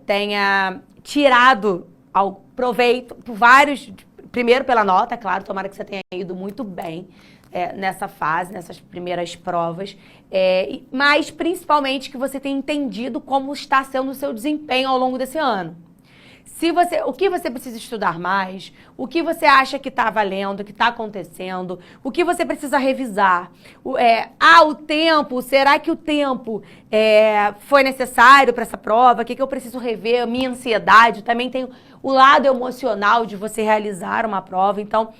tenha tirado ao proveito por vários, primeiro pela nota, claro, tomara que você tenha ido muito bem nessa fase, nessas primeiras provas, mas principalmente que você tenha entendido como está sendo o seu desempenho ao longo desse ano. O que você precisa estudar mais, o que você acha que está valendo, que está acontecendo, o que você precisa revisar. O tempo, será que o tempo foi necessário para essa prova? O que eu preciso rever? A minha ansiedade, também tem o lado emocional de você realizar uma prova. Então,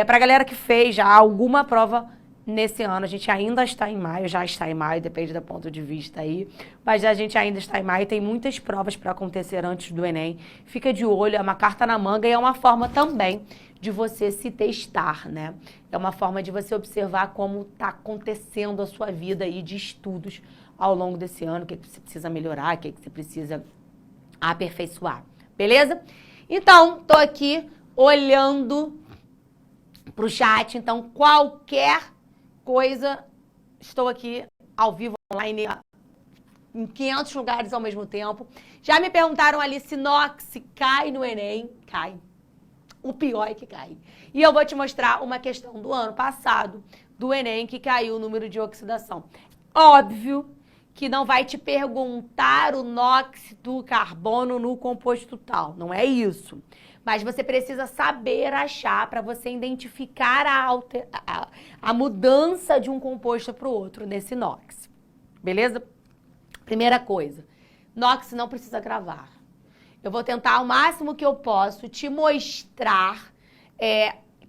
para a galera que fez já alguma prova nesse ano, a gente ainda está em maio, já está em maio, depende do ponto de vista aí, mas a gente ainda está em maio, tem muitas provas para acontecer antes do Enem. Fica de olho, é uma carta na manga e é uma forma também de você se testar, né? É uma forma de você observar como está acontecendo a sua vida aí de estudos ao longo desse ano, o que você precisa melhorar, o que você precisa aperfeiçoar, beleza? Então, tô aqui olhando pro chat, então qualquer coisa, estou aqui ao vivo, online, em 500 lugares ao mesmo tempo. Já me perguntaram ali se Nox cai no Enem. Cai. O pior é que cai. E eu vou te mostrar uma questão do ano passado, do Enem, que caiu o número de oxidação. Óbvio que não vai te perguntar o NOx do carbono no composto tal. Não é isso. Mas você precisa saber achar para você identificar a mudança de um composto para o outro nesse NOx. Beleza? Primeira coisa, NOx não precisa gravar. Eu vou tentar ao máximo que eu posso te mostrar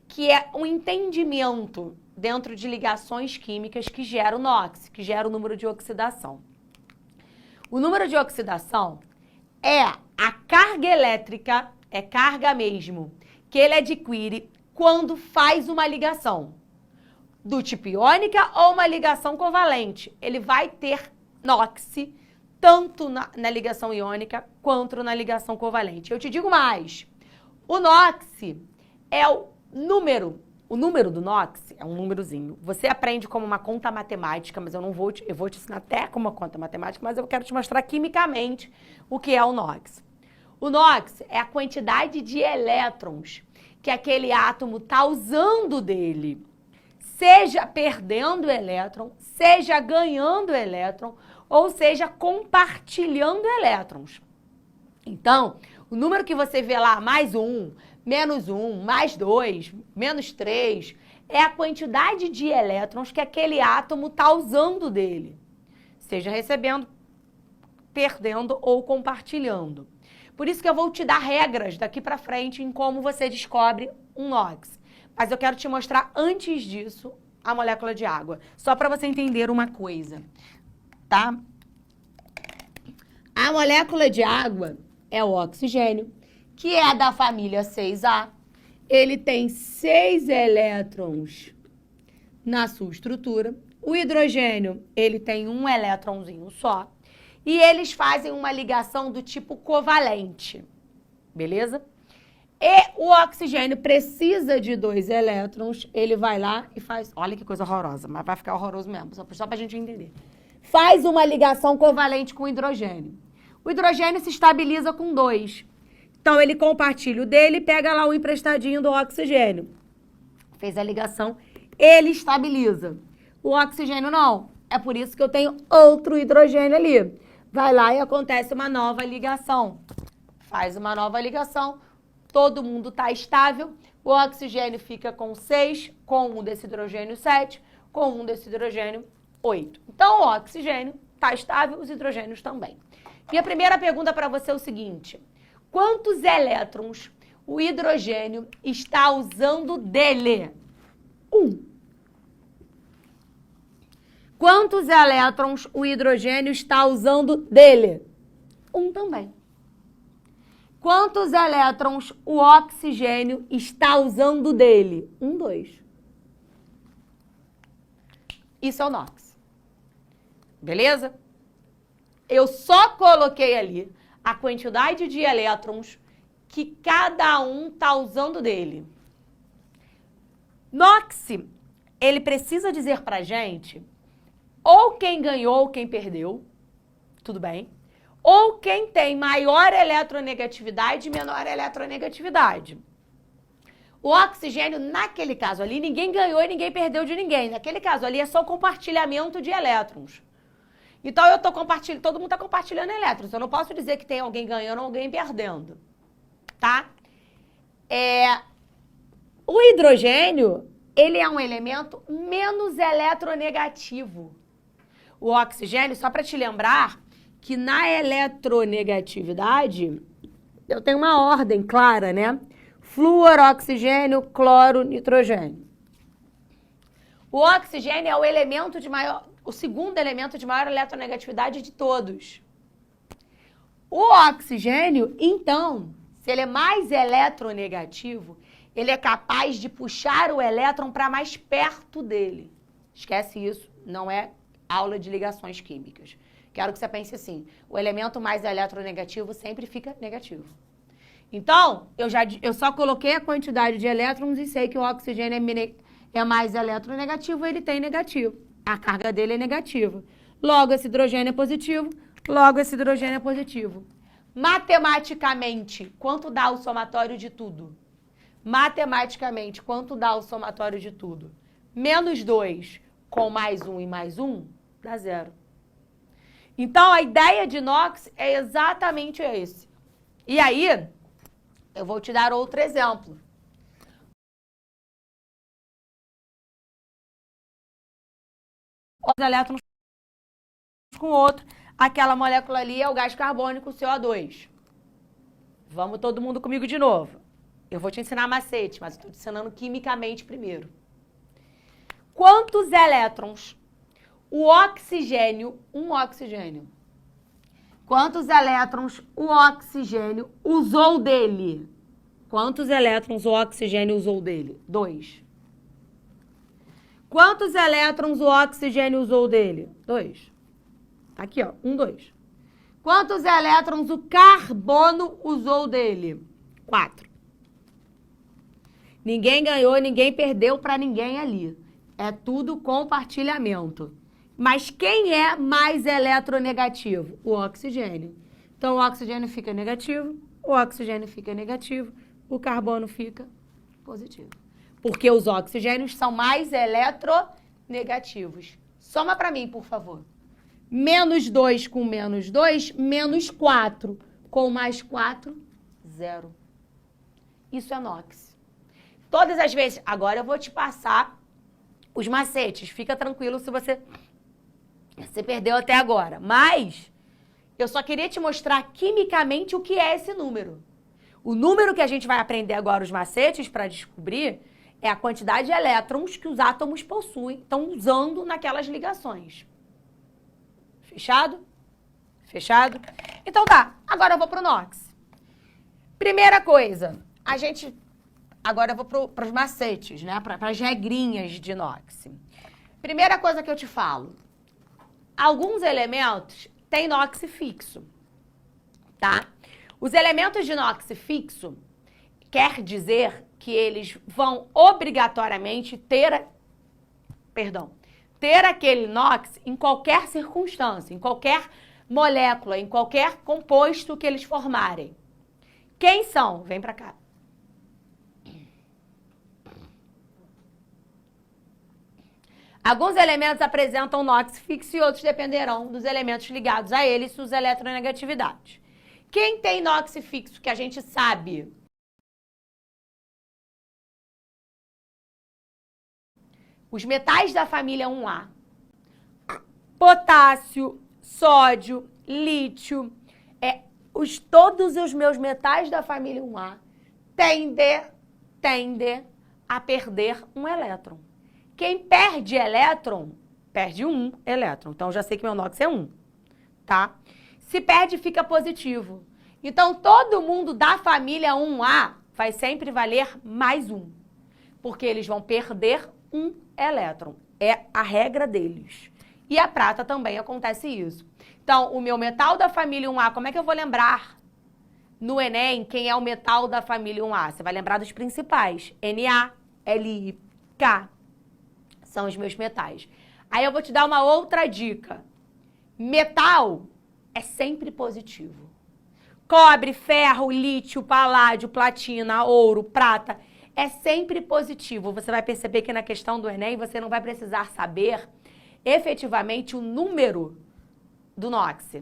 que é um entendimento dentro de ligações químicas que gera o NOx, que gera o número de oxidação. O número de oxidação é a carga elétrica, é carga mesmo, que ele adquire quando faz uma ligação do tipo iônica ou uma ligação covalente. Ele vai ter NOx tanto na ligação iônica quanto na ligação covalente. Eu te digo mais, o NOx é o número do NOx é um númerozinho. Você aprende como uma conta matemática, mas eu vou te ensinar até como uma conta matemática, mas eu quero te mostrar quimicamente o que é o NOx. O NOx é a quantidade de elétrons que aquele átomo está usando dele, seja perdendo elétron, seja ganhando elétron, ou seja compartilhando elétrons. Então, o número que você vê lá, mais 1, menos 1, mais 2, menos 3, é a quantidade de elétrons que aquele átomo está usando dele, seja recebendo, perdendo ou compartilhando. Por isso que eu vou te dar regras daqui para frente em como você descobre um NOx. Mas eu quero te mostrar antes disso a molécula de água, só para você entender uma coisa, tá? A molécula de água é o oxigênio, que é da família 6A. Ele tem 6 elétrons na sua estrutura. O hidrogênio, ele tem um elétronzinho só. E eles fazem uma ligação do tipo covalente, beleza? E o oxigênio precisa de 2 elétrons, ele vai lá e faz... Olha que coisa horrorosa, mas vai ficar horroroso mesmo, só pra gente entender. Faz uma ligação covalente com o hidrogênio. O hidrogênio se estabiliza com 2. Então, ele compartilha o dele e pega lá o emprestadinho do oxigênio. Fez a ligação, ele estabiliza. O oxigênio não. É por isso que eu tenho outro hidrogênio ali. Vai lá e acontece uma nova ligação. Faz uma nova ligação, todo mundo está estável, o oxigênio fica com 6, com um desse hidrogênio 7, com um desse hidrogênio 8. Então, o oxigênio está estável, os hidrogênios também. Minha primeira pergunta para você é o seguinte: quantos elétrons o hidrogênio está usando dele? 1. Quantos elétrons o hidrogênio está usando dele? 1 também. Quantos elétrons o oxigênio está usando dele? 1, 2. Isso é o NOx. Beleza? Eu só coloquei ali a quantidade de elétrons que cada um está usando dele. NOx, ele precisa dizer pra gente ou quem ganhou ou quem perdeu, tudo bem, ou quem tem maior eletronegatividade e menor eletronegatividade. O oxigênio, naquele caso ali, ninguém ganhou e ninguém perdeu de ninguém. Naquele caso ali é só compartilhamento de elétrons. Então eu tô compartilhando, todo mundo está compartilhando elétrons. Eu não posso dizer que tem alguém ganhando ou alguém perdendo. Tá? O hidrogênio, ele é um elemento menos eletronegativo. O oxigênio, só para te lembrar que na eletronegatividade, eu tenho uma ordem clara, né? Flúor, oxigênio, cloro, nitrogênio. O oxigênio é o elemento de maior, o segundo elemento de maior eletronegatividade de todos. O oxigênio, então, se ele é mais eletronegativo, ele é capaz de puxar o elétron para mais perto dele. Esquece isso, não é aula de ligações químicas. Quero que você pense assim, o elemento mais eletronegativo sempre fica negativo. Então, eu só coloquei a quantidade de elétrons e sei que o oxigênio é mais eletronegativo, ele tem negativo. A carga dele é negativa. Logo, esse hidrogênio é positivo, logo esse hidrogênio é positivo. Matematicamente, quanto dá o somatório de tudo? Matematicamente, quanto dá o somatório de tudo? Menos 2 com mais 1 e mais 1 dá 0. Então, a ideia de inox é exatamente esse. E aí, eu vou te dar outro exemplo. Os elétrons com outro. Aquela molécula ali é o gás carbônico, CO2. Vamos todo mundo comigo de novo. Eu vou te ensinar macete, mas eu estou te ensinando quimicamente primeiro. Quantos elétrons o oxigênio, quantos elétrons o oxigênio usou dele? Quantos elétrons o oxigênio usou dele? 2. Quantos elétrons o oxigênio usou dele? 2. Aqui, ó, 1, 2. Quantos elétrons o carbono usou dele? 4. Ninguém ganhou, ninguém perdeu para ninguém ali. É tudo compartilhamento. Mas quem é mais eletronegativo? O oxigênio. Então, o oxigênio fica negativo, o oxigênio fica negativo, o carbono fica positivo. Porque os oxigênios são mais eletronegativos. Soma para mim, por favor. Menos 2 com menos 2, menos 4. Com mais 4, 0. Isso é NOx. Todas as vezes... Agora eu vou te passar os macetes. Fica tranquilo se você perdeu até agora. Mas eu só queria te mostrar quimicamente o que é esse número. O número que a gente vai aprender agora, os macetes, para descobrir, é a quantidade de elétrons que os átomos possuem, estão usando naquelas ligações. Fechado? Fechado? Então tá, agora eu vou pro NOx. Primeira coisa, agora eu vou para os macetes, né? Para as regrinhas de NOx. Primeira coisa que eu te falo. Alguns elementos têm NOx fixo, tá? Os elementos de NOx fixo quer dizer que eles vão obrigatoriamente ter aquele NOx em qualquer circunstância, em qualquer molécula, em qualquer composto que eles formarem. Quem são? Vem para cá. Alguns elementos apresentam NOx fixo e outros dependerão dos elementos ligados a eles e suas eletronegatividades. Quem tem NOx fixo que a gente sabe? Os metais da família 1A. Potássio, sódio, lítio. Todos os meus metais da família 1A tendem a perder um elétron. Quem perde elétron, perde um elétron. Então, já sei que meu NOx é 1, tá? Se perde, fica positivo. Então, todo mundo da família 1A vai sempre valer mais 1. Porque eles vão perder um elétron. É a regra deles. E a prata também acontece isso. Então, o meu metal da família 1A, como é que eu vou lembrar no Enem quem é o metal da família 1A? Você vai lembrar dos principais. Na, Li, K. São os meus metais. Aí eu vou te dar uma outra dica. Metal é sempre positivo. Cobre, ferro, lítio, paládio, platina, ouro, prata, é sempre positivo. Você vai perceber que na questão do Enem você não vai precisar saber efetivamente o número do NOx,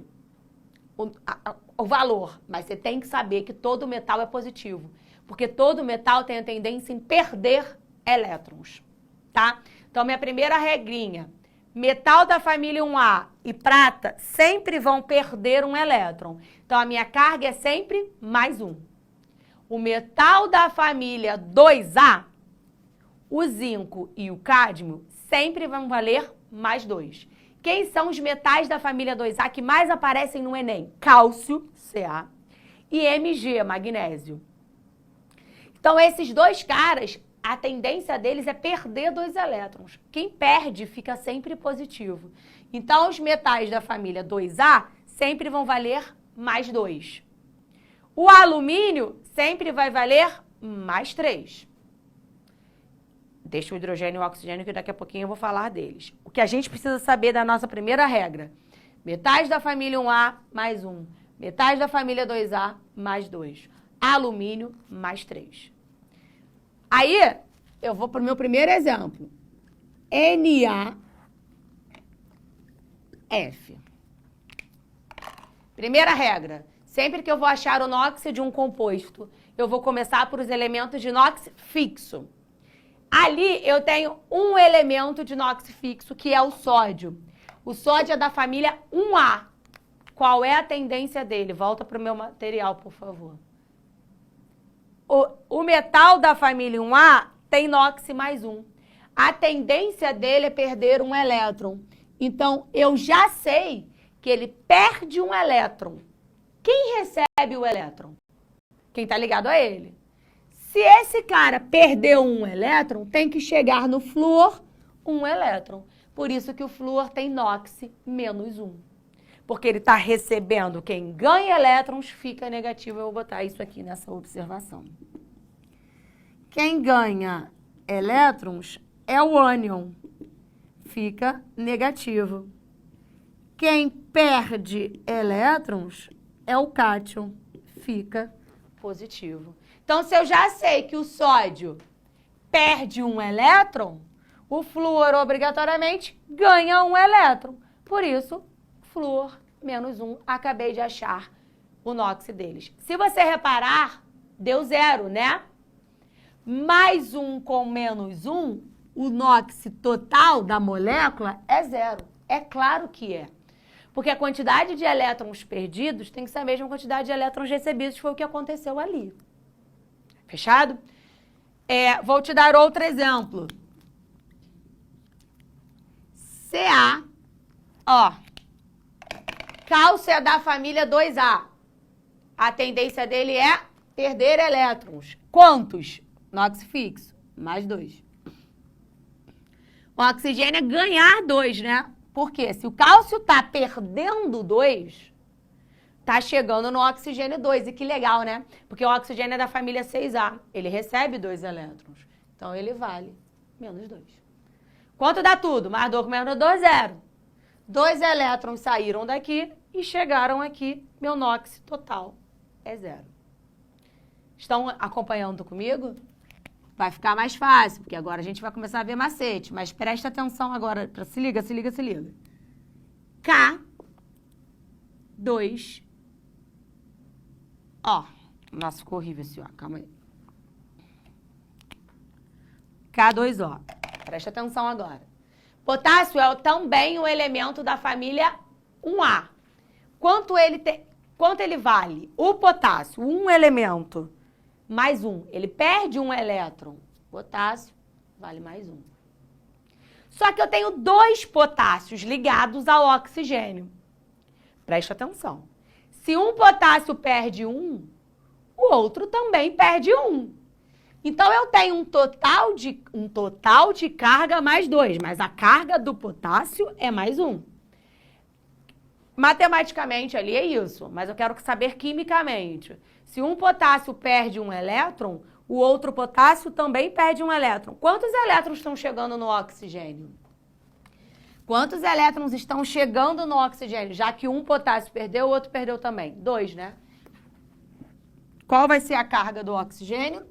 o valor, mas você tem que saber que todo metal é positivo, porque todo metal tem a tendência em perder elétrons, tá? Então, minha primeira regrinha, metal da família 1A e prata sempre vão perder um elétron. Então, a minha carga é sempre mais um. O metal da família 2A, o zinco e o cádmio, sempre vão valer mais 2. Quem são os metais da família 2A que mais aparecem no Enem? Cálcio, Ca, e Mg, magnésio. Então, esses dois caras, a tendência deles é perder 2 elétrons. Quem perde fica sempre positivo. Então, os metais da família 2A sempre vão valer mais 2. O alumínio sempre vai valer mais 3. Deixa o hidrogênio e o oxigênio que daqui a pouquinho eu vou falar deles. O que a gente precisa saber da nossa primeira regra. Metais da família 1A, mais 1. Metais da família 2A, mais 2. Alumínio, mais 3. Aí, eu vou para o meu primeiro exemplo. NaF. Primeira regra. Sempre que eu vou achar o NOx de um composto, eu vou começar por os elementos de NOx fixo. Ali eu tenho um elemento de NOx fixo, que é o sódio. O sódio é da família 1A. Qual é a tendência dele? Volta para o meu material, por favor. O metal da família 1A tem NOx mais 1. A tendência dele é perder um elétron. Então, eu já sei que ele perde um elétron. Quem recebe o elétron? Quem está ligado a ele. Se esse cara perdeu um elétron, tem que chegar no flúor um elétron. Por isso que o flúor tem NOx menos 1. Porque ele está recebendo, quem ganha elétrons fica negativo. Eu vou botar isso aqui nessa observação. Quem ganha elétrons é o ânion, fica negativo. Quem perde elétrons é o cátion, fica positivo. Então, se eu já sei que o sódio perde um elétron, o flúor obrigatoriamente ganha um elétron. Por isso, flúor menos 1, acabei de achar o NOx deles. Se você reparar, deu 0, né? Mais 1 com menos 1, o NOx total da molécula é 0. É claro que é. Porque a quantidade de elétrons perdidos tem que ser a mesma quantidade de elétrons recebidos, foi o que aconteceu ali. Fechado? Vou te dar outro exemplo. Ca, ó. Cálcio é da família 2A. A tendência dele é perder elétrons. Quantos? NOx fixo, mais 2. O oxigênio é ganhar 2, né? Por quê? Se o cálcio está perdendo 2, tá chegando no oxigênio 2. E que legal, né? Porque o oxigênio é da família 6A. Ele recebe 2 elétrons. Então, ele vale menos 2. Quanto dá tudo? Mais 2 com menos 2, 0. 2 elétrons saíram daqui e chegaram aqui. Meu NOx total é 0. Estão acompanhando comigo? Vai ficar mais fácil, porque agora a gente vai começar a ver macete. Mas presta atenção agora. Se liga, se liga, se liga. K2. Ó. Nossa, ficou horrível esse ó. Calma aí. K2O. Presta atenção agora. Potássio é também um elemento da família 1A. Quanto ele vale? O potássio, um elemento, mais 1. Ele perde um elétron. Potássio vale mais 1. Só que eu tenho 2 potássios ligados ao oxigênio. Presta atenção. Se um potássio perde 1, o outro também perde 1. Então, eu tenho um total de carga mais 2, mas a carga do potássio é mais 1. Matematicamente ali é isso, mas eu quero saber quimicamente. Se um potássio perde um elétron, o outro potássio também perde um elétron. Quantos elétrons estão chegando no oxigênio? Quantos elétrons estão chegando no oxigênio? Já que um potássio perdeu, o outro perdeu também. 2, né? Qual vai ser a carga do oxigênio?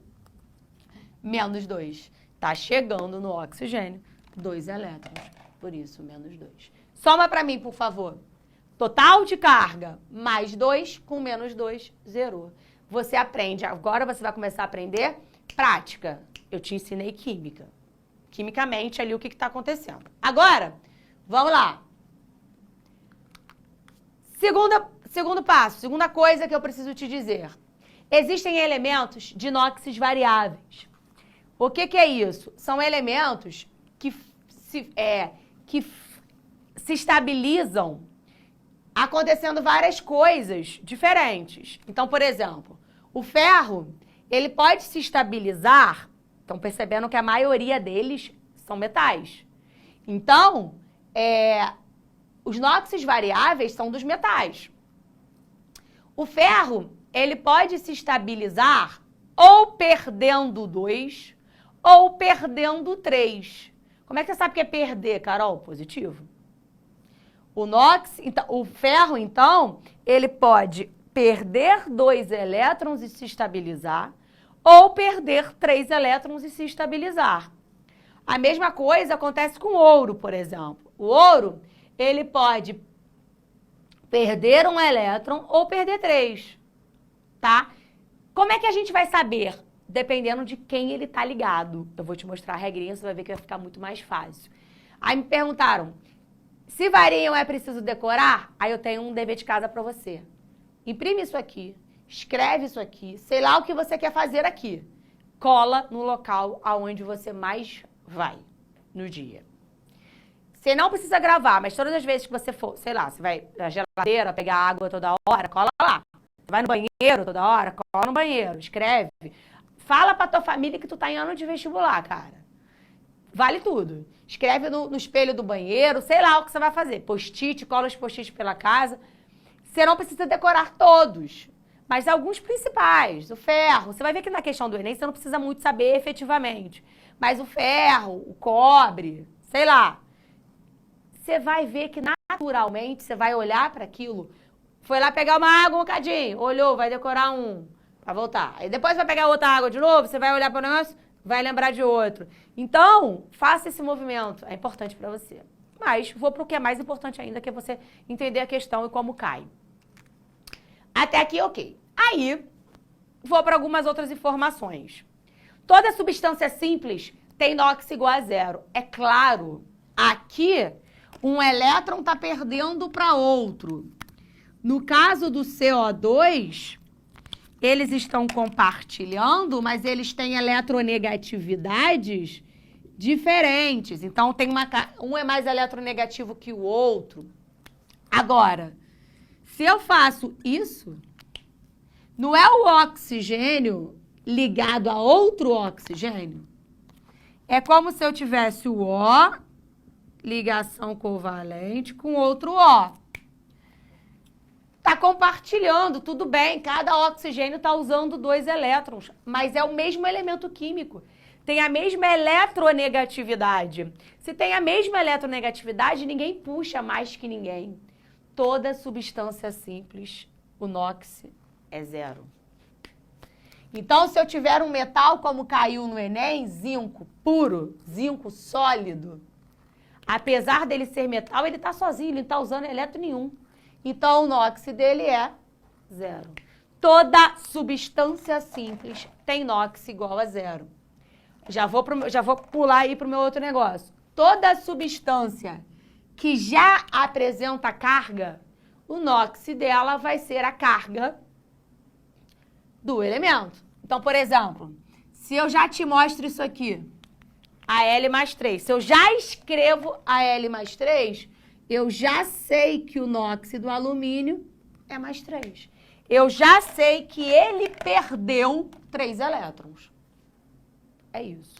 Menos 2. Tá chegando no oxigênio 2 elétrons. Por isso, menos 2. Soma para mim, por favor. Total de carga, mais 2, com menos 2, zerou. Você aprende, agora você vai começar a aprender prática. Eu te ensinei química. Quimicamente, ali, o que está acontecendo. Agora, vamos lá. Segundo passo, segunda coisa que eu preciso te dizer. Existem elementos de inox variáveis. O que é isso? São elementos que se estabilizam acontecendo várias coisas diferentes. Então, por exemplo, o ferro, ele pode se estabilizar, estão percebendo que a maioria deles são metais. Então, os inox variáveis são dos metais. O ferro, ele pode se estabilizar ou perdendo 2 ou perdendo 3. Como é que você sabe que é perder, Carol? Positivo. O ferro, então, ele pode perder 2 elétrons e se estabilizar, ou perder 3 elétrons e se estabilizar. A mesma coisa acontece com o ouro, por exemplo. O ouro, ele pode perder 1 elétron ou perder 3, tá? Como é que a gente vai saber? Dependendo de quem ele tá ligado. Eu vou te mostrar a regrinha, você vai ver que vai ficar muito mais fácil. Aí me perguntaram, se variam é preciso decorar? Aí eu tenho um dever de casa para você. Imprime isso aqui, escreve isso aqui, sei lá o que você quer fazer aqui. Cola no local aonde você mais vai no dia. Você não precisa gravar, mas todas as vezes que você for, sei lá, você vai na geladeira pegar água toda hora, cola lá. Você vai no banheiro toda hora, cola no banheiro, escreve. Fala pra tua família que tu tá em ano de vestibular, cara. Vale tudo. Escreve no espelho do banheiro, sei lá o que você vai fazer. Post-it, cola os post-its pela casa. Você não precisa decorar todos, mas alguns principais. O ferro, você vai ver que na questão do Enem você não precisa muito saber efetivamente. Mas o ferro, o cobre, sei lá. Você vai ver que naturalmente você vai olhar para aquilo. Foi lá pegar uma água um bocadinho, olhou, vai decorar um, vai voltar. Aí depois vai pegar outra água de novo, você vai olhar para o negócio, vai lembrar de outro. Então, faça esse movimento, é importante para você. Mas vou para o que é mais importante ainda, que é você entender a questão e como cai. Até aqui, ok. Aí, vou para algumas outras informações. Toda substância simples tem inox igual a 0. É claro, aqui, um elétron está perdendo para outro. No caso do CO2, eles estão compartilhando, mas eles têm eletronegatividades diferentes. Então, tem um é mais eletronegativo que o outro. Agora, se eu faço isso, não é o oxigênio ligado a outro oxigênio? É como se eu tivesse o O, ligação covalente, com outro O. Está compartilhando, tudo bem, cada oxigênio está usando 2 elétrons, mas é o mesmo elemento químico. Tem a mesma eletronegatividade. Se tem a mesma eletronegatividade, ninguém puxa mais que ninguém. Toda substância simples, o NOx é 0. Então, se eu tiver um metal, como caiu no Enem, zinco puro, zinco sólido, apesar dele ser metal, ele está sozinho, ele não está usando elétron nenhum. Então, o NOx dele é 0. Toda substância simples tem NOx igual a 0. Já vou pular aí para o meu outro negócio. Toda substância que já apresenta carga, o NOx dela vai ser a carga do elemento. Então, por exemplo, se eu já te mostro isso aqui, Al mais 3, se eu já escrevo Al mais 3, eu já sei que o NOx do alumínio é mais 3. Eu já sei que ele perdeu 3 elétrons. É isso.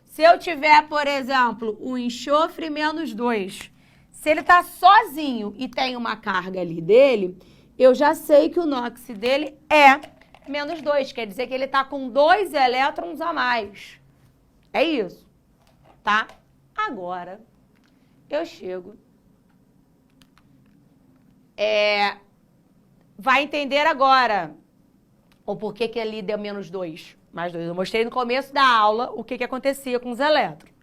Se eu tiver, por exemplo, o enxofre menos 2, se ele está sozinho e tem uma carga ali dele, eu já sei que o NOx dele é menos 2. Quer dizer que ele está com 2 elétrons a mais. É isso. Tá? Agora, eu chego. Vai entender agora o porquê que ali deu menos 2, mais 2. Eu mostrei no começo da aula o que acontecia com os elétrons.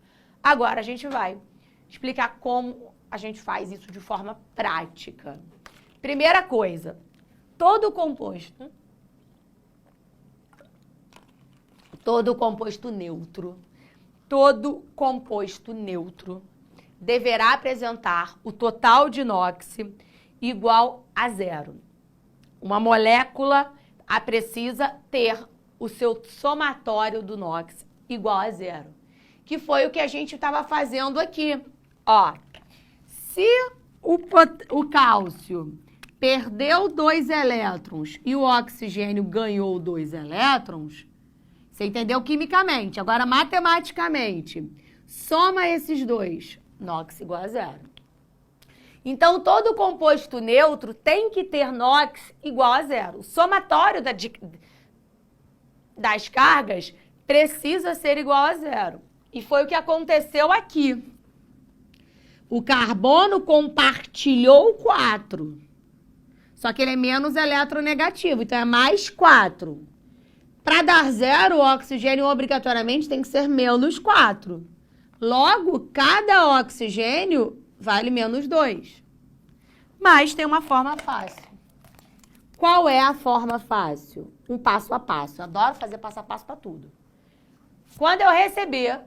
Agora a gente vai explicar como a gente faz isso de forma prática. Primeira coisa, todo composto neutro deverá apresentar o total de NOx igual a 0. Uma molécula precisa ter o seu somatório do NOx igual a 0. Que foi o que a gente estava fazendo aqui. Ó, se o cálcio perdeu 2 elétrons e o oxigênio ganhou 2 elétrons, você entendeu quimicamente. Agora, matematicamente, soma esses dois, NOx igual a 0. Então, todo composto neutro tem que ter NOx igual a 0. O somatório das cargas precisa ser igual a 0. E foi o que aconteceu aqui. O carbono compartilhou 4. Só que ele é menos eletronegativo, então é mais 4. Para dar 0, o oxigênio obrigatoriamente tem que ser menos 4. Logo, cada oxigênio vale menos 2. Mas tem uma forma fácil. Qual é a forma fácil? Um passo a passo. Eu adoro fazer passo a passo para tudo. Quando eu receber,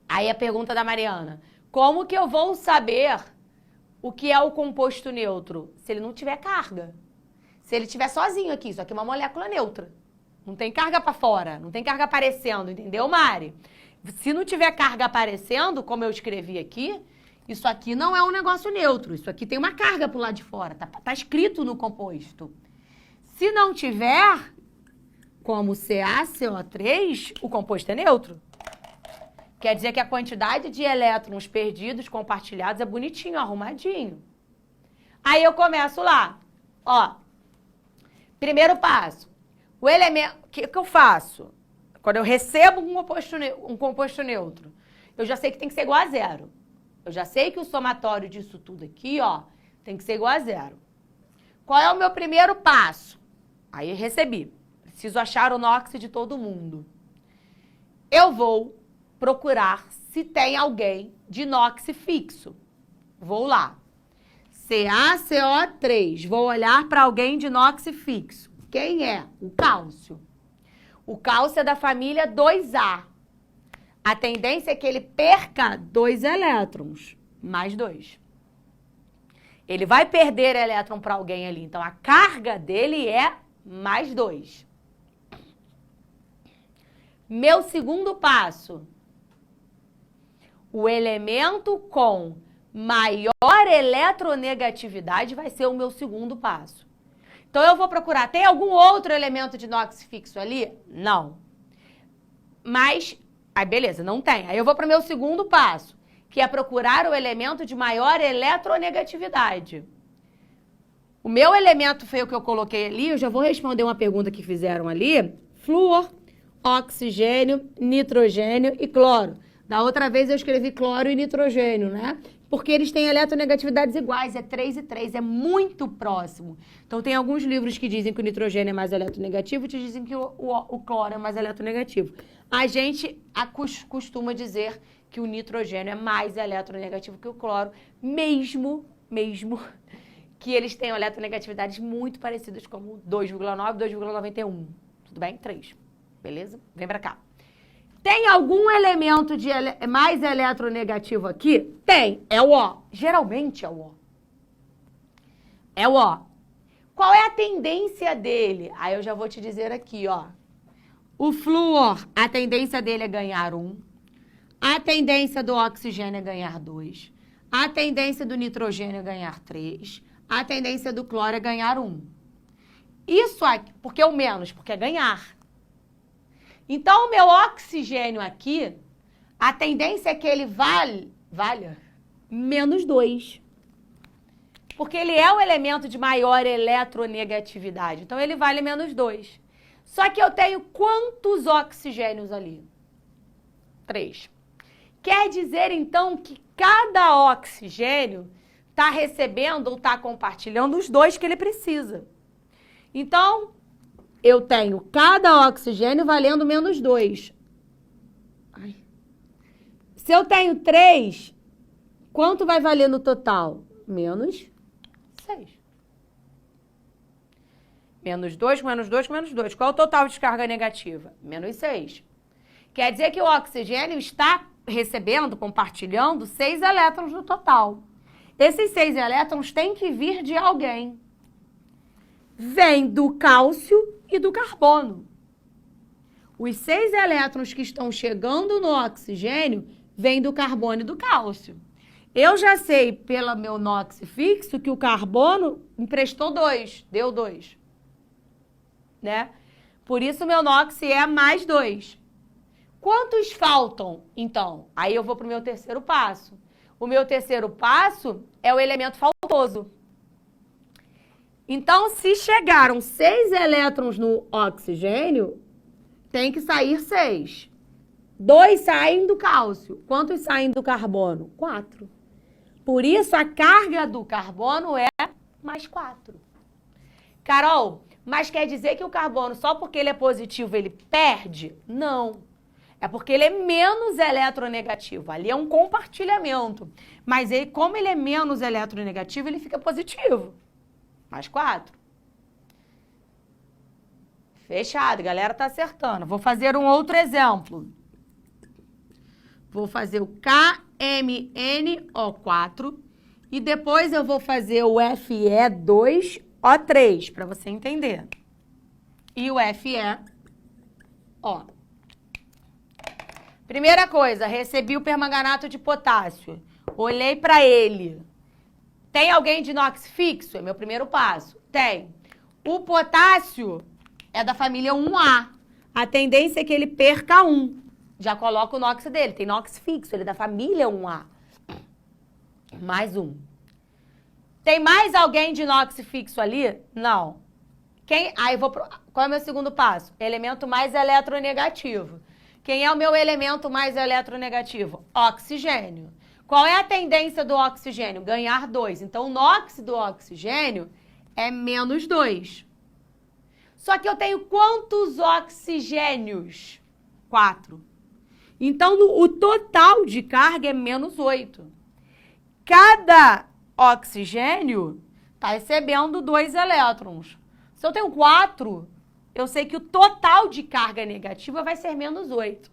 aí a pergunta da Mariana, como que eu vou saber o que é o composto neutro? Se ele não tiver carga. Se ele estiver sozinho aqui, isso aqui é uma molécula neutra. Não tem carga para fora, não tem carga aparecendo, entendeu, Mari? Se não tiver carga aparecendo, como eu escrevi aqui, isso aqui não é um negócio neutro. Isso aqui tem uma carga pro lado de fora, tá escrito no composto. Se não tiver, como CaCO3, o composto é neutro. Quer dizer que a quantidade de elétrons perdidos, compartilhados, é bonitinho, arrumadinho. Aí eu começo lá. Ó, primeiro passo. O elemento... O que eu faço? Quando eu recebo um composto neutro, eu já sei que tem que ser igual a 0. Eu já sei que o somatório disso tudo aqui, ó, tem que ser igual a 0. Qual é o meu primeiro passo? Aí eu recebi. Preciso achar o NOx de todo mundo. Eu vou procurar se tem alguém de NOx fixo. Vou lá. CaCO3. Vou olhar para alguém de NOx fixo. Quem é? O cálcio. O cálcio é da família 2A. A tendência é que ele perca 2 elétrons, mais 2. Ele vai perder elétron para alguém ali. Então, a carga dele é mais 2. Meu segundo passo. O elemento com maior eletronegatividade vai ser o meu segundo passo. Então, eu vou procurar, tem algum outro elemento de NOx fixo ali? Não. Mas, aí beleza, não tem. Aí eu vou para o meu segundo passo, que é procurar o elemento de maior eletronegatividade. O meu elemento foi o que eu coloquei ali, eu já vou responder uma pergunta que fizeram ali. Flúor, oxigênio, nitrogênio e cloro. Da outra vez eu escrevi cloro e nitrogênio, né? Porque eles têm eletronegatividades iguais, é 3 e 3, é muito próximo. Então, tem alguns livros que dizem que o nitrogênio é mais eletronegativo e te dizem que o cloro é mais eletronegativo. A gente costuma dizer que o nitrogênio é mais eletronegativo que o cloro, mesmo que eles tenham eletronegatividades muito parecidas, como 2,9 e 2,91. Tudo bem? 3. Beleza? Vem pra cá. Tem algum elemento mais eletronegativo aqui? Tem. É o O. Geralmente é o O. É o O. Qual é a tendência dele? Aí eu já vou te dizer aqui, ó. O flúor, a tendência dele é ganhar 1. A tendência do oxigênio é ganhar 2. A tendência do nitrogênio é ganhar 3. A tendência do cloro é ganhar 1. Isso aqui, porque é o menos, porque é ganhar. Então, o meu oxigênio aqui, a tendência é que ele valha menos 2. Porque ele é o elemento de maior eletronegatividade. Então, ele vale menos 2. Só que eu tenho quantos oxigênios ali? 3. Quer dizer, então, que cada oxigênio está recebendo ou está compartilhando os 2 que ele precisa. Então, eu tenho cada oxigênio valendo menos 2. Ai. Se eu tenho 3, quanto vai valer no total? Menos 6. Menos 2, menos 2, menos 2. Qual é o total de carga negativa? Menos 6. Quer dizer que o oxigênio está recebendo, compartilhando 6 elétrons no total. Esses 6 elétrons têm que vir de alguém. Vem do cálcio e do carbono. Os 6 elétrons que estão chegando no oxigênio vêm do carbono e do cálcio. Eu já sei, pelo meu NOx fixo, que o carbono emprestou 2, deu 2. Né? Por isso, meu NOx é mais 2. Quantos faltam, então? Aí eu vou para o meu terceiro passo. O meu terceiro passo é o elemento faltoso. Então, se chegaram 6 elétrons no oxigênio, tem que sair 6. 2 saem do cálcio. Quantos saem do carbono? 4. Por isso, a carga do carbono é mais 4. Carol, mas quer dizer que o carbono, só porque ele é positivo, ele perde? Não. É porque ele é menos eletronegativo. Ali é um compartilhamento. Mas ele, como ele é menos eletronegativo, ele fica positivo. Mais 4. Fechado, a galera tá acertando. Vou fazer um outro exemplo. Vou fazer o KMnO4 e depois eu vou fazer o Fe2O3, para você entender. E o FeO. Primeira coisa, recebi o permanganato de potássio. Olhei para ele. Tem alguém de NOx fixo? É meu primeiro passo. Tem. O potássio é da família 1A. A tendência é que ele perca 1. Já coloca o NOx dele. Tem NOx fixo, ele é da família 1A. Mais 1. Tem mais alguém de NOx fixo ali? Não. Aí eu vou pro... Qual é o meu segundo passo? Elemento mais eletronegativo. Quem é o meu elemento mais eletronegativo? Oxigênio. Qual é a tendência do oxigênio? Ganhar 2. Então, o NOx do oxigênio é menos 2. Só que eu tenho quantos oxigênios? 4. Então, o total de carga é menos 8. Cada oxigênio está recebendo 2 elétrons. Se eu tenho 4, eu sei que o total de carga negativa vai ser menos 8.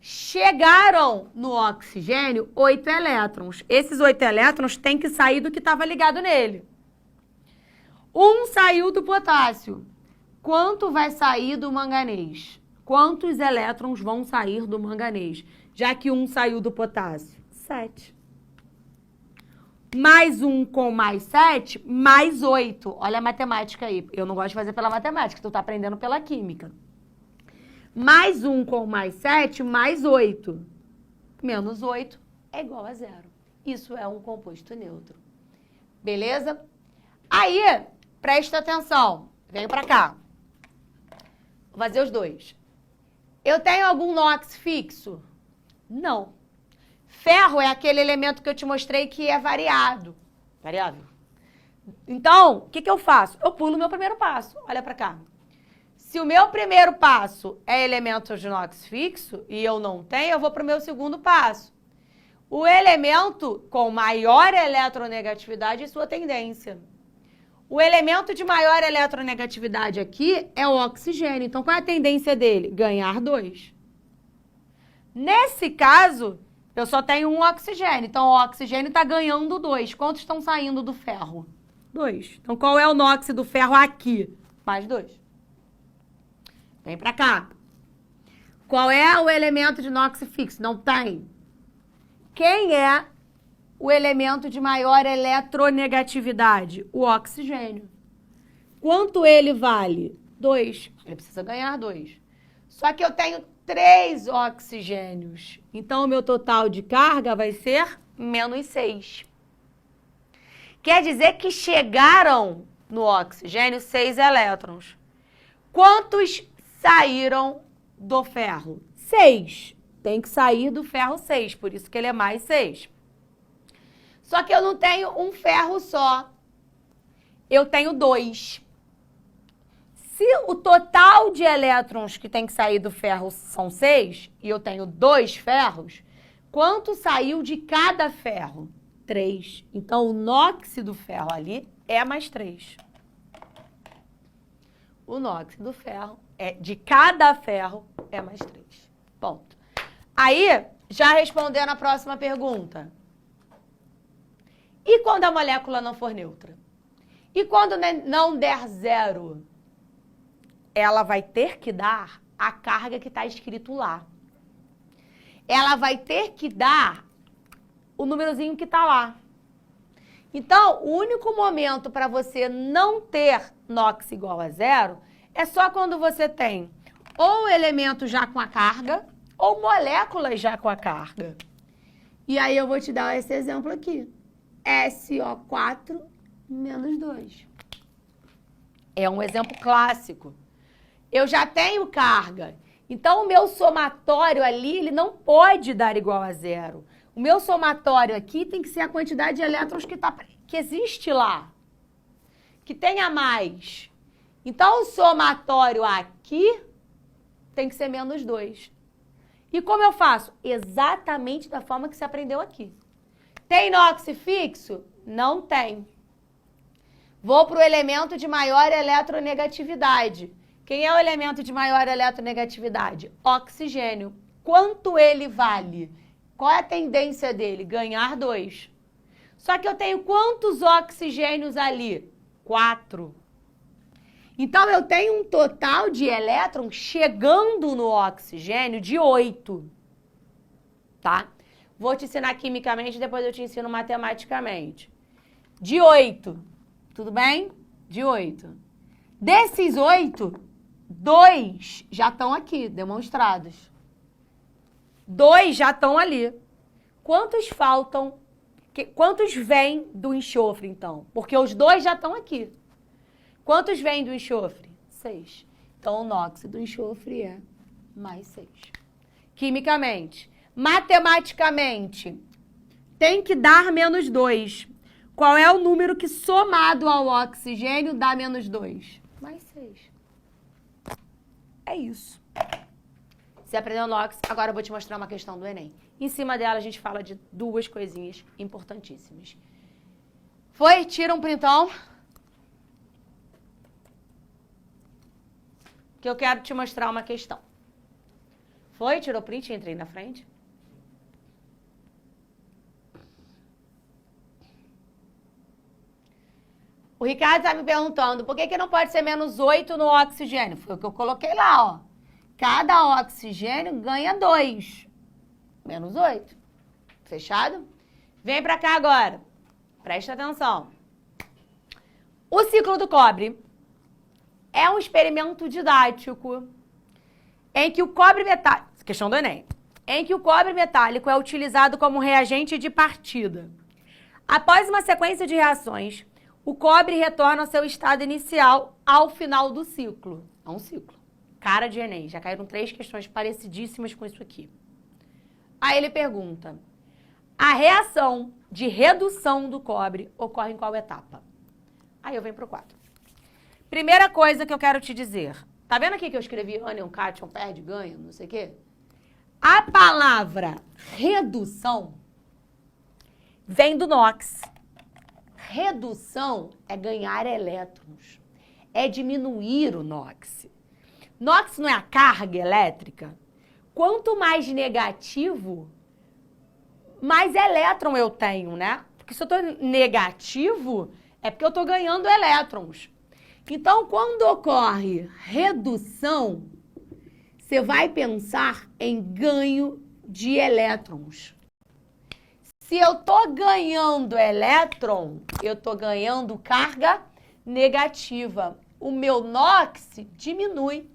Chegaram no oxigênio 8 elétrons. Esses 8 elétrons têm que sair do que estava ligado nele. 1 saiu do potássio. Quanto vai sair do manganês? Quantos elétrons vão sair do manganês? Já que 1 saiu do potássio? 7. Mais 1 com mais 7, mais 8. Olha a matemática aí. Eu não gosto de fazer pela matemática, tu tá aprendendo pela química. Mais 1 com mais 7, mais 8. Menos 8 é igual a 0. Isso é um composto neutro. Beleza? Aí, presta atenção. Vem pra cá. Vou fazer os dois. Eu tenho algum NOx fixo? Não. Ferro é aquele elemento que eu te mostrei que é variável. Então, o que eu faço? Eu pulo o meu primeiro passo. Olha pra cá. Se o meu primeiro passo é elemento de NOx fixo e eu não tenho, eu vou para o meu segundo passo. O elemento com maior eletronegatividade e sua tendência. O elemento de maior eletronegatividade aqui é o oxigênio. Então, qual é a tendência dele? Ganhar 2. Nesse caso, eu só tenho um oxigênio. Então, o oxigênio está ganhando 2. Quantos estão saindo do ferro? 2. Então, qual é o NOx do ferro aqui? Mais 2. Vem pra cá. Qual é o elemento de NOx fixo? Não tem. Quem é o elemento de maior eletronegatividade? O oxigênio. Quanto ele vale? 2. Ele precisa ganhar 2. Só que eu tenho 3 oxigênios. Então, o meu total de carga vai ser menos 6. Quer dizer que chegaram no oxigênio 6 elétrons. Quantos saíram do ferro? 6. Tem que sair do ferro 6, por isso que ele é mais 6. Só que eu não tenho um ferro só. Eu tenho 2. Se o total de elétrons que tem que sair do ferro são 6, e eu tenho 2 ferros, quanto saiu de cada ferro? 3. Então, o NOx do ferro ali é mais 3. O NOx do ferro, de cada ferro, é mais 3. Ponto. Aí, já respondendo a próxima pergunta. E quando a molécula não for neutra? E quando não der 0? Ela vai ter que dar a carga que está escrito lá. Ela vai ter que dar o númerozinho que está lá. Então, o único momento para você não ter NOx igual a 0 é só quando você tem ou elemento já com a carga ou moléculas já com a carga. E aí eu vou te dar esse exemplo aqui. SO4 menos 2. É um exemplo clássico. Eu já tenho carga. Então, o meu somatório ali, ele não pode dar igual a 0. O meu somatório aqui tem que ser a quantidade de elétrons que existe lá. Que tenha mais. Então, o somatório aqui tem que ser menos 2. E como eu faço? Exatamente da forma que você aprendeu aqui. Tem NOx fixo? Não tem. Vou para o elemento de maior eletronegatividade. Quem é o elemento de maior eletronegatividade? Oxigênio. Quanto ele vale? Qual é a tendência dele? Ganhar 2. Só que eu tenho quantos oxigênios ali? 4. Então, eu tenho um total de elétrons chegando no oxigênio de 8. Tá? Vou te ensinar quimicamente, depois eu te ensino matematicamente. De 8. Tudo bem? De 8. Desses 8, 2 já estão aqui, demonstrados. 2 já estão ali. Quantos faltam? Quantos vêm do enxofre, então? Porque os 2 já estão aqui. Quantos vêm do enxofre? 6. Então, o NOx do enxofre é mais 6. Quimicamente. Matematicamente, tem que dar menos 2. Qual é o número que, somado ao oxigênio, dá menos 2? Mais 6. É isso. Você aprendeu NOx, agora eu vou te mostrar uma questão do Enem. Em cima dela, a gente fala de 2 coisinhas importantíssimas. Foi? Tira um printão. Que eu quero te mostrar uma questão. Foi? Tirou print e entrei na frente? O Ricardo está me perguntando, por que não pode ser menos 8 no oxigênio? Foi o que eu coloquei lá, ó. Cada oxigênio ganha 2. Menos 8. Fechado? Vem pra cá agora. Presta atenção. O ciclo do cobre é um experimento didático em que o cobre metálico... Questão do Enem. Em que o cobre metálico é utilizado como reagente de partida. Após uma sequência de reações, o cobre retorna ao seu estado inicial ao final do ciclo. É um ciclo. Cara de Enem. Já caíram 3 questões parecidíssimas com isso aqui. Aí ele pergunta, a reação de redução do cobre ocorre em qual etapa? Aí eu venho pro 4. Primeira coisa que eu quero te dizer. Tá vendo aqui que eu escrevi ânion, cátion, perde, ganha, não sei o quê? A palavra redução vem do NOx. Redução é ganhar elétrons. É diminuir o NOx. NOx não é a carga elétrica? Quanto mais negativo, mais elétron eu tenho, né? Porque se eu estou negativo, é porque eu estou ganhando elétrons. Então, quando ocorre redução, você vai pensar em ganho de elétrons. Se eu estou ganhando elétron, eu estou ganhando carga negativa. O meu NOx diminui.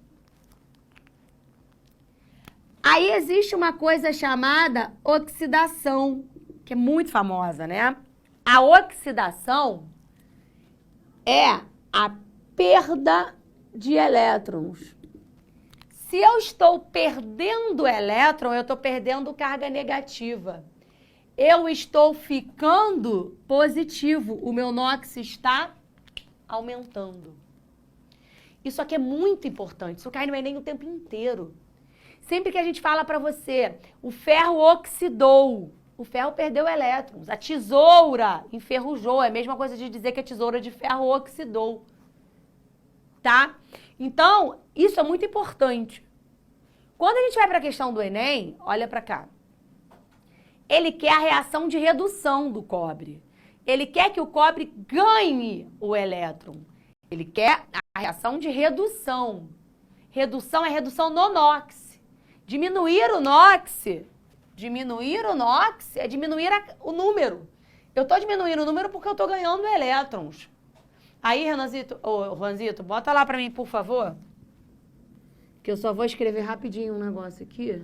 Aí existe uma coisa chamada oxidação, que é muito famosa, né? A oxidação é a perda de elétrons. Se eu estou perdendo elétron, eu estou perdendo carga negativa. Eu estou ficando positivo. O meu NOx está aumentando. Isso aqui é muito importante. Isso cai no Enem o tempo inteiro. Sempre que a gente fala para você, o ferro oxidou, o ferro perdeu elétrons. A tesoura enferrujou. É a mesma coisa de dizer que a tesoura de ferro oxidou. Tá? Então, isso é muito importante. Quando a gente vai para a questão do Enem, olha para cá. Ele quer a reação de redução do cobre. Ele quer que o cobre ganhe o elétron. Ele quer a reação de redução. Redução é redução no NOx. Diminuir o NOx é diminuir o número. Eu estou diminuindo o número porque eu estou ganhando elétrons. Aí, Juanzito, bota lá para mim, por favor. Que eu só vou escrever rapidinho um negócio aqui.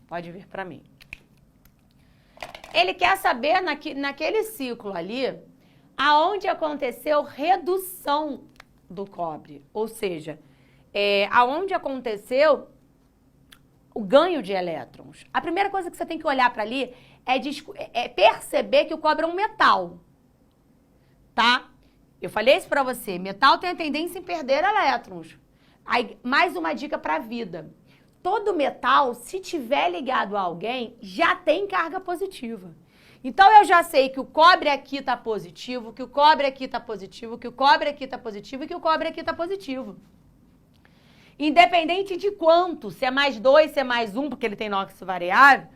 Pode vir para mim. Ele quer saber naquele ciclo ali, aonde aconteceu redução do cobre. Ou seja, aonde aconteceu o ganho de elétrons. A primeira coisa que você tem que olhar para ali é perceber que o cobre é um metal. Tá? Eu falei isso para você. Metal tem a tendência em perder elétrons. Aí, mais uma dica para a vida. Todo metal, se tiver ligado a alguém, já tem carga positiva. Então, eu já sei que o cobre aqui está positivo, que o cobre aqui está positivo, que o cobre aqui está positivo e que o cobre aqui está positivo. Independente de quanto, se é mais 2, se é mais 1, porque ele tem NOx variável,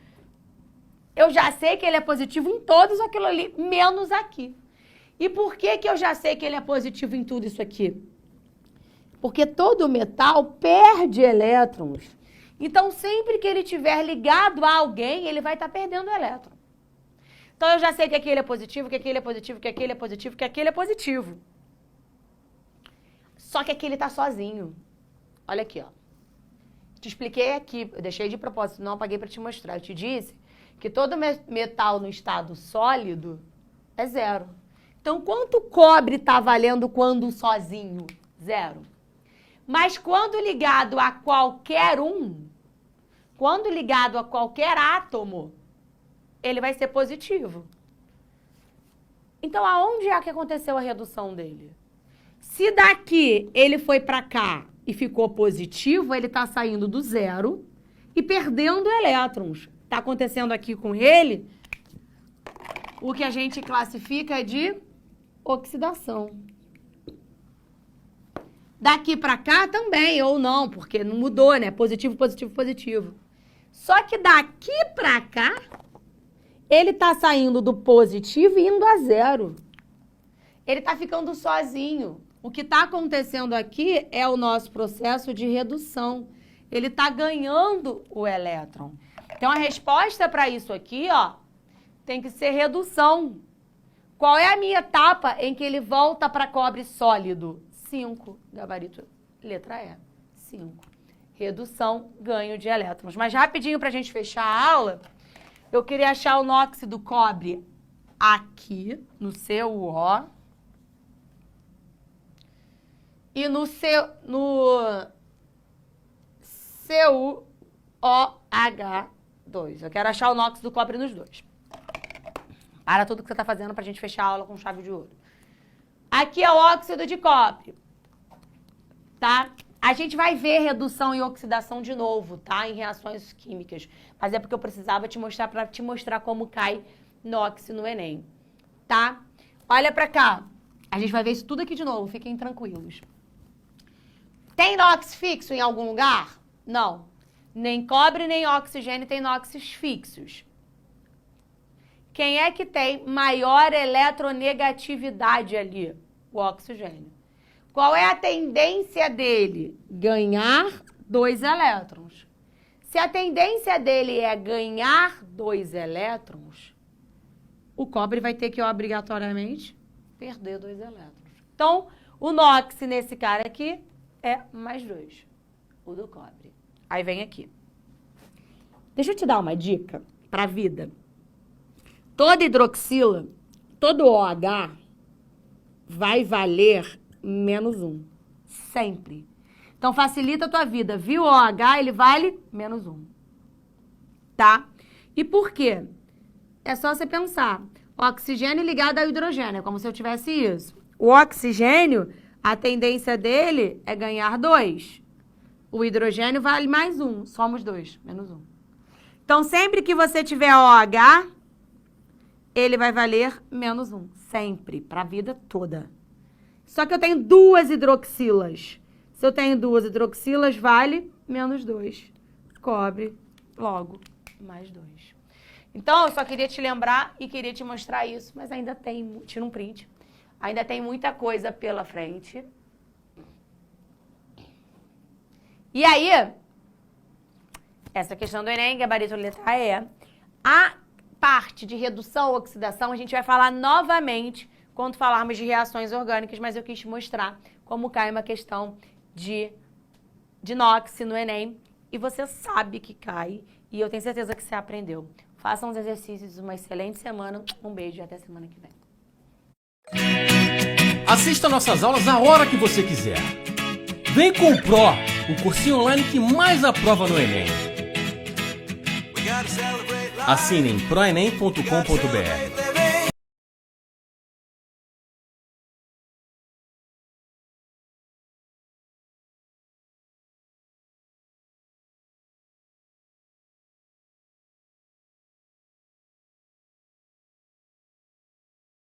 eu já sei que ele é positivo em todos aquilo ali, menos aqui. E por que eu já sei que ele é positivo em tudo isso aqui? Porque todo metal perde elétrons. Então, sempre que ele estiver ligado a alguém, ele vai estar perdendo elétron. Então, eu já sei que aquele é positivo, que aquele é positivo, que aquele é positivo, que aquele é positivo. Só que aquele está sozinho. Olha aqui, ó. Te expliquei aqui, eu deixei de propósito, não apaguei para te mostrar. Eu te disse que todo metal no estado sólido é zero. Então, quanto cobre está valendo quando sozinho? Zero. Mas quando ligado a qualquer quando ligado a qualquer átomo, ele vai ser positivo. Então, aonde é que aconteceu a redução dele? Se daqui ele foi para cá e ficou positivo, ele está saindo do zero e perdendo elétrons. Está acontecendo aqui com ele o que a gente classifica de oxidação. Daqui para cá também, ou não, porque não mudou, né? Positivo, positivo, positivo. Só que daqui para cá, ele tá saindo do positivo e indo a zero. Ele tá ficando sozinho. O que tá acontecendo aqui é o nosso processo de redução. Ele tá ganhando o elétron. Então, a resposta para isso aqui, ó, tem que ser redução. Qual é a minha etapa em que ele volta para cobre sólido? 5, gabarito, letra E, 5. Redução, ganho de elétrons. Mas rapidinho para a gente fechar a aula, eu queria achar o NOx do cobre aqui, no CuO, e no CuOH2. Eu quero achar o NOx do cobre nos dois. Para tudo que você está fazendo para a gente fechar a aula com chave de ouro. Aqui é o óxido de cobre, tá? A gente vai ver redução e oxidação de novo, tá? Em reações químicas. Mas é porque eu precisava te mostrar para te mostrar como cai NOx no Enem, tá? Olha para cá. A gente vai ver isso tudo aqui de novo, fiquem tranquilos. Tem NOx fixo em algum lugar? Não. Nem cobre, nem oxigênio tem NOx fixos. Quem é que tem maior eletronegatividade ali? O oxigênio. Qual é a tendência dele? Ganhar 2 elétrons. Se a tendência dele é ganhar 2 elétrons, o cobre vai ter que obrigatoriamente perder 2 elétrons. Então, o NOx nesse cara aqui é mais 2, o do cobre. Aí vem aqui. Deixa eu te dar uma dica pra vida. Toda hidroxila, todo OH vai valer -1. Sempre. Então, facilita a tua vida. Viu o OH, ele vale -1. Tá? E por quê? É só você pensar. Oxigênio ligado ao hidrogênio. É como se eu tivesse isso. O oxigênio, a tendência dele é ganhar 2. O hidrogênio vale +1. Somos 2, -1. Então, sempre que você tiver OH, ele vai valer -1. Sempre. Para a vida toda. Só que eu tenho 2 hidroxilas. Se eu tenho 2 hidroxilas, vale -2. Cobre logo +2. Então, eu só queria te lembrar e queria te mostrar isso, mas ainda tem, tira um print, ainda tem muita coisa pela frente. E aí, essa questão do Enem, gabarito letra E, a parte de redução ou oxidação, a gente vai falar novamente quando falarmos de reações orgânicas, mas eu quis te mostrar como cai uma questão de inox no Enem, e você sabe que cai, e eu tenho certeza que você aprendeu. Façam os exercícios, uma excelente semana, um beijo e até semana que vem. Assista nossas aulas a hora que você quiser. Vem com o Pro, o cursinho online que mais aprova no Enem. Assine em proenem.com.br.